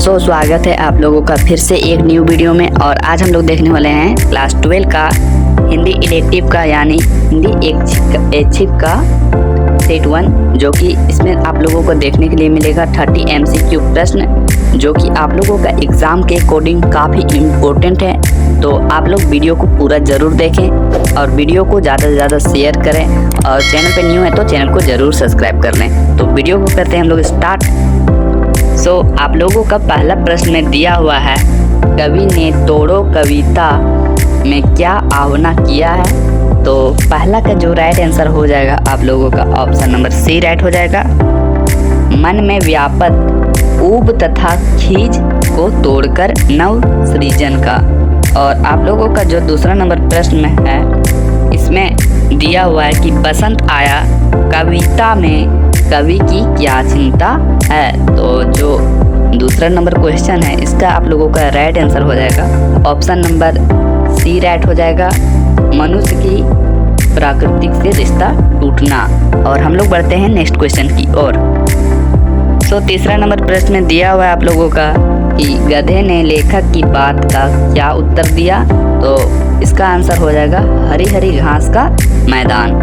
स्वागत है आप लोगों का फिर से एक न्यू वीडियो में। और आज हम लोग देखने वाले हैं क्लास 12 का हिंदी इलेक्टिव का यानी हिंदी ऐच्छिक का सेट 1, जो कि इसमें आप लोगों को देखने के लिए मिलेगा 30 MCQ प्रश्न, जो कि आप लोगों का एग्ज़ाम के अकॉर्डिंग काफ़ी इम्पोर्टेंट है। तो आप लोग वीडियो को पूरा ज़रूर देखें और वीडियो को ज़्यादा से ज़्यादा शेयर करें, और चैनल पे न्यू है तो चैनल को ज़रूर सब्सक्राइब कर लें। तो वीडियो को करते हैं हम लोग स्टार्ट। आप लोगों का पहला प्रश्न में दिया हुआ है, कवि ने तोड़ो कविता में क्या आवना किया है। तो पहला का जो राइट आंसर हो जाएगा आप लोगों का ऑप्शन नंबर सी राइट हो जाएगा। मन में व्यापक ऊब तथा खीज को तोड़कर नव सृजन का। और आप लोगों का जो दूसरा नंबर प्रश्न में है, इसमें दिया हुआ है कि बसंत आया कविता में कवि की क्या चिंता है। तो जो दूसरा नंबर क्वेश्चन है, इसका आप लोगों का राइट आंसर हो जाएगा ऑप्शन नंबर सी राइट हो जाएगा, मनुष्य की प्राकृतिक से रिश्ता टूटना। और हम लोग बढ़ते हैं नेक्स्ट क्वेश्चन की ओर। तीसरा नंबर प्रश्न में दिया हुआ है आप लोगों का कि गधे ने लेखक की बात का क्या उत्तर दिया। तो इसका आंसर हो जाएगा हरी हरी घास का मैदान।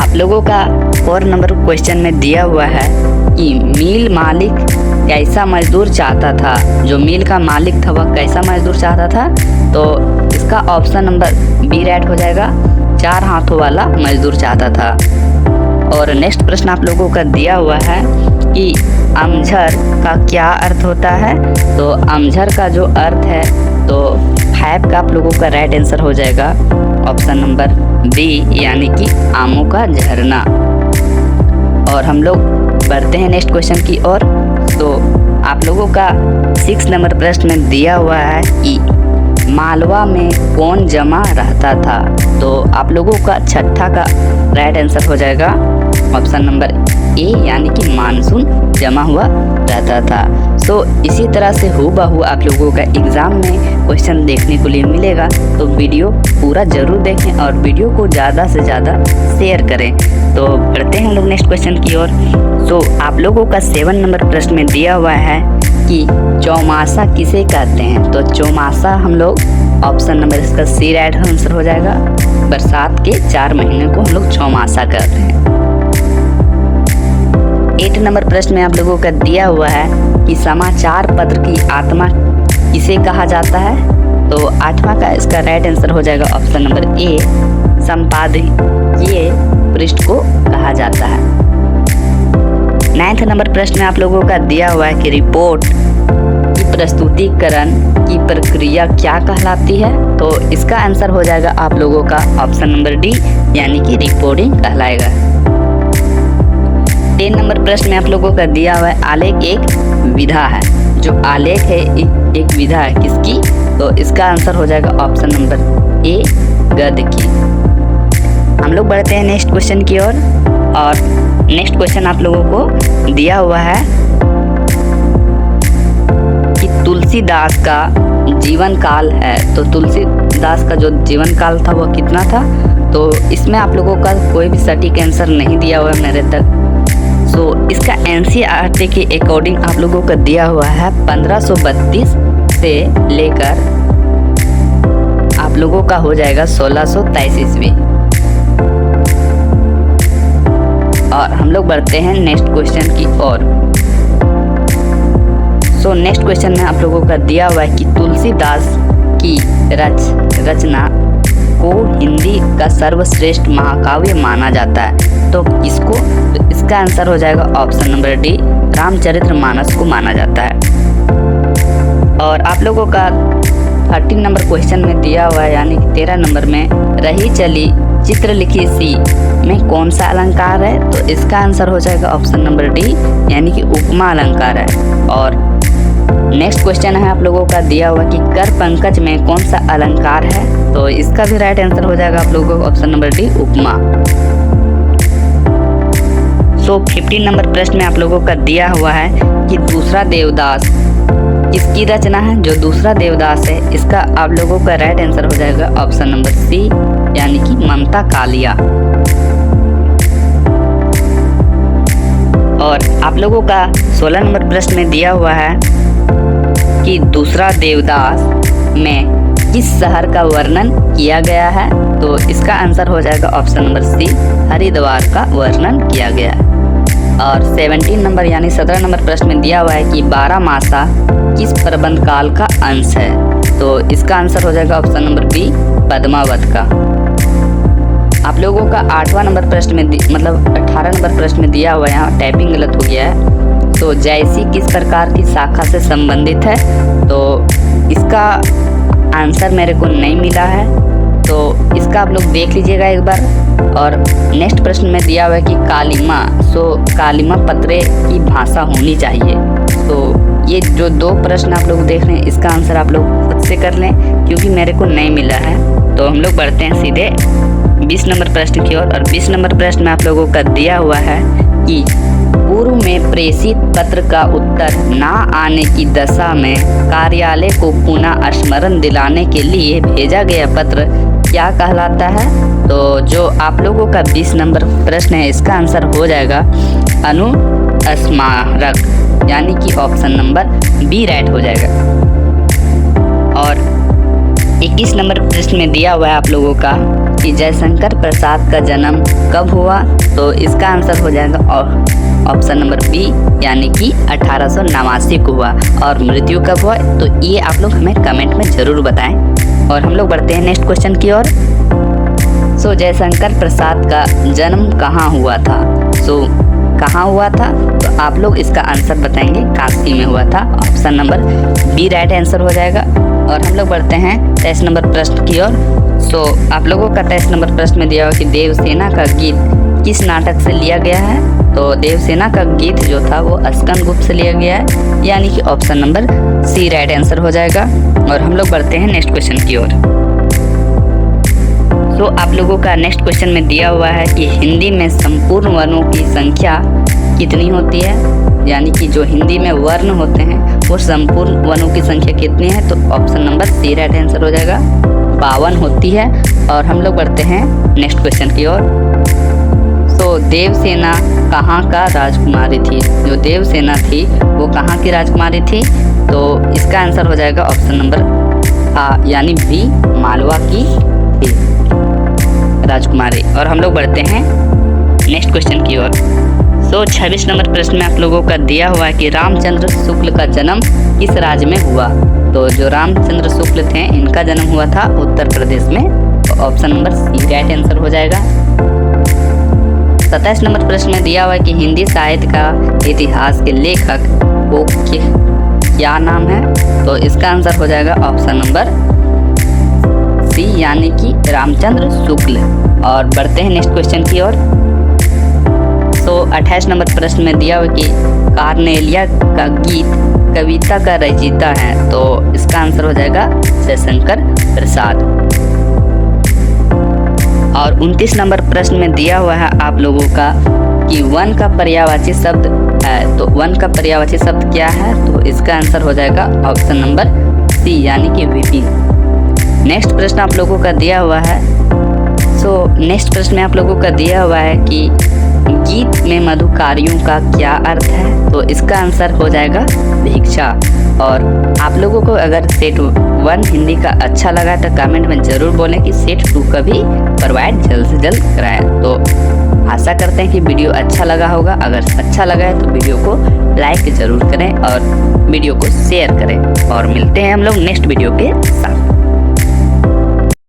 आप लोगों का और नंबर क्वेश्चन में दिया हुआ है कि मिल मालिक कैसा मजदूर चाहता था। जो मिल का मालिक था वह कैसा मजदूर चाहता था। तो इसका ऑप्शन नंबर बी राइट हो जाएगा, 4 हाथों वाला मजदूर चाहता था। और नेक्स्ट प्रश्न आप लोगों का दिया हुआ है कि अमझर का क्या अर्थ होता है। तो अमझर का जो अर्थ है तो 5 का आप लोगों का राइट आंसर हो जाएगा ऑप्शन नंबर बी, यानी कि आमों का झरना। और हम लोग बढ़ते हैं नेक्स्ट क्वेश्चन की ओर। तो आप लोगों का 6 नंबर प्रश्न में दिया हुआ है कि मालवा में कौन जमा रहता था। तो आप लोगों का छठा का राइट आंसर हो जाएगा ऑप्शन नंबर ए, यानी कि मानसून जमा हुआ रहता था। इसी तरह से हूबहू आप लोगों का एग्ज़ाम में क्वेश्चन देखने को लिए मिलेगा। तो वीडियो पूरा ज़रूर देखें और वीडियो को ज़्यादा से ज़्यादा शेयर करें। तो बढ़ते हैं हम लोग नेक्स्ट क्वेश्चन की ओर। आप लोगों का 7 नंबर प्रश्न में दिया हुआ है कि चौमासा किसे कहते हैं। तो चौमासा हम लोग ऑप्शन नंबर इसका सी राइट आंसर हो जाएगा, बरसात के 4 महीने को हम लोग चौमासा कहते हैं। 8 नंबर प्रश्न में आप लोगों का दिया हुआ है कि समाचार पत्र की आत्मा किसे कहा जाता है। तो 8वां का इसका राइट आंसर हो जाएगा ऑप्शन नंबर ए, संपादकीय पृष्ठ को कहा जाता है। 9th नंबर प्रश्न में आप लोगों का दिया हुआ है कि रिपोर्ट की प्रस्तुतिकरण की प्रक्रिया क्या कहलाती है। तो इसका आंसर हो जाएगा आप लोगों का ऑप्शन नंबर डी, यानी कि रिपोर्टिंग कहलाएगा। 10 नंबर प्रश्न में आप लोगों का दिया हुआ है आलेख एक विधा है। जो आलेख है एक विधा है किसकी। तो इसका आंसर हो जाएगा ऑप्शन नंबर ए, गद्य की। हम लोग बढ़ते हैं नेक्स्ट क्वेश्चन की ओर। और नेक्स्ट क्वेश्चन आप लोगों को दिया हुआ है कि तुलसीदास का जीवन काल है। तो तुलसीदास का जो जीवन काल था वो कितना था। तो इसमें आप लोगों का कोई भी सटीक आंसर नहीं दिया हुआ है मेरे तक। इसका NCERT के अकॉर्डिंग आप लोगों का दिया हुआ है 1532 से लेकर आप लोगों का हो जाएगा 1623 ईस्वी। और हम लोग बढ़ते हैं नेक्स्ट क्वेश्चन की ओर। नेक्स्ट क्वेश्चन में आप लोगों का दिया हुआ है कि तुलसीदास की रचना को हिंदी का सर्वश्रेष्ठ महाकाव्य माना जाता है। तो किसको। तो इसका आंसर हो जाएगा ऑप्शन नंबर डी, रामचरितमानस को माना जाता है। और आप लोगों का 13 नंबर क्वेश्चन में दिया हुआ है, यानी कि 13 नंबर में रही चली चित्र लिखी सी में कौन सा अलंकार है। तो इसका आंसर हो जाएगा ऑप्शन नंबर डी, यानी कि उपमा अलंकार है। और नेक्स्ट क्वेश्चन है आप लोगों का दिया हुआ कि कर पंकज में कौन सा अलंकार है। तो इसका भी राइट आंसर हो जाएगा आप लोगों को ऑप्शन नंबर डी, उपमा। 15 नंबर प्रश्न में आप लोगों का दिया हुआ है कि दूसरा देवदास किसकी रचना है। जो दूसरा देवदास है इसका आप लोगों का राइट आंसर हो जाएगा ऑप्शन नंबर सी, यानी कि ममता कालिया। और आप लोगों का 16 नंबर प्रश्न में दिया हुआ है कि दूसरा देवदास में किस शहर का वर्णन किया गया है। तो इसका आंसर हो जाएगा ऑप्शन नंबर सी, हरिद्वार का वर्णन किया गया है। और 17 नंबर यानी 17 नंबर प्रश्न में दिया हुआ है कि 12 मासा किस प्रबंध काल का अंश है। तो इसका आंसर हो जाएगा ऑप्शन नंबर बी, पद्मावत का। आप लोगों का 8वां नंबर प्रश्न में मतलब 18 नंबर प्रश्न में दिया हुआ है, यहाँ टाइपिंग गलत हो गया है। तो जैसी किस प्रकार की शाखा से संबंधित है। तो इसका आंसर मेरे को नहीं मिला है, तो इसका आप लोग देख लीजिएगा एक बार। और नेक्स्ट प्रश्न में दिया हुआ है कि कालिमा, कालिमा पत्रे की भाषा होनी चाहिए। तो ये जो 2 प्रश्न आप लोग देख रहे हैं, इसका आंसर आप लोग खुद से कर लें क्योंकि मेरे को नहीं मिला है। तो हम लोग बढ़ते हैं सीधे 20 नंबर प्रश्न की ओर। और 20 नंबर प्रश्न में आप लोगों का दिया हुआ है कि पूर्व में प्रेषित पत्र का उत्तर ना आने की दशा में कार्यालय को पुनः स्मरण दिलाने के लिए भेजा गया पत्र क्या कहलाता है। तो जो आप लोगों का 20 नंबर प्रश्न है, इसका आंसर हो जाएगा अनुस्मारक, यानी कि ऑप्शन नंबर बी राइट हो जाएगा। और 21 नंबर प्रश्न में दिया हुआ है आप लोगों का कि जयशंकर प्रसाद का जन्म कब हुआ। तो इसका आंसर हो जाएगा ऑप्शन नंबर बी, यानी कि 1889 को हुआ। और मृत्यु कब हुआ, तो ये आप लोग हमें कमेंट में ज़रूर बताएं। और हम लोग बढ़ते हैं नेक्स्ट क्वेश्चन की ओर। जयशंकर प्रसाद का जन्म कहाँ हुआ था। कहाँ हुआ था, तो आप लोग इसका आंसर बताएंगे, काशी में हुआ था। Option number B right answer हो जाएगा। और हम लोग बढ़ते हैं 23 नंबर प्रश्न की ओर। आप लोगों का 23 नंबर प्रश्न में दिया हुआ कि देवसेना का गीत किस नाटक से लिया गया है। तो देवसेना का गीत जो था वो स्कंदगुप्त से लिया गया है, यानी कि option number C right answer हो जाएगा। और हम लोग बढ़ते हैं नेक्स्ट क्वेश्चन की ओर। आप लोगों का नेक्स्ट क्वेश्चन में दिया हुआ है कि हिंदी में संपूर्ण वर्णों की संख्या कितनी होती है, यानी कि जो हिंदी में वर्ण होते हैं वो संपूर्ण वर्णों की संख्या कितनी है। तो option number C right answer हो जाएगा, 52 होती है। और हम लोग बढ़ते हैं नेक्स्ट क्वेश्चन की ओर। देवसेना कहाँ का राजकुमारी थी। जो देवसेना थी वो कहाँ की राजकुमारी थी। तो इसका आंसर हो जाएगा ऑप्शन नंबर आ, यानी बी, मालवा की राजकुमारी। और हम लोग बढ़ते हैं नेक्स्ट क्वेश्चन की ओर। 26 नंबर प्रश्न में आप लोगों का दिया हुआ है कि रामचंद्र शुक्ल का जन्म किस राज्य में हुआ। तो जो रामचंद्र शुक्ल थे इनका जन्म हुआ था उत्तर प्रदेश में। तो option number C right answer हो जाएगा। 27 नंबर प्रश्न में दिया हुआ है कि हिंदी साहित्य का इतिहास के लेखक को क्या नाम है। तो इसका आंसर हो जाएगा ऑप्शन नंबर सी, यानी कि रामचंद्र शुक्ल। और बढ़ते हैं नेक्स्ट क्वेश्चन की ओर। 28 नंबर प्रश्न में दिया हुआ कि कार्नेलिया का गीत कविता का रचयिता है। तो इसका आंसर हो जाएगा जयशंकर प्रसाद। और 29 नंबर प्रश्न में दिया हुआ है आप लोगों का कि वन का पर्यायवाची शब्द है। तो वन का पर्यायवाची शब्द क्या है। तो इसका आंसर हो जाएगा ऑप्शन नंबर सी, यानी कि विपिन। नेक्स्ट प्रश्न आप लोगों का दिया हुआ है। नेक्स्ट प्रश्न में आप लोगों का दिया हुआ है कि गीत में मधुकारियों का क्या अर्थ है। तो इसका आंसर हो जाएगा भिक्षा। और आप लोगों को अगर सेट 1 हिंदी का अच्छा लगा तो कमेंट में ज़रूर बोलें कि सेट 2 का भी प्रोवाइड जल्द से जल्द कराएं। तो आशा करते हैं कि वीडियो अच्छा लगा होगा। अगर अच्छा लगा है तो वीडियो को लाइक ज़रूर करें और वीडियो को शेयर करें। और मिलते हैं हम लोग नेक्स्ट वीडियो के साथ।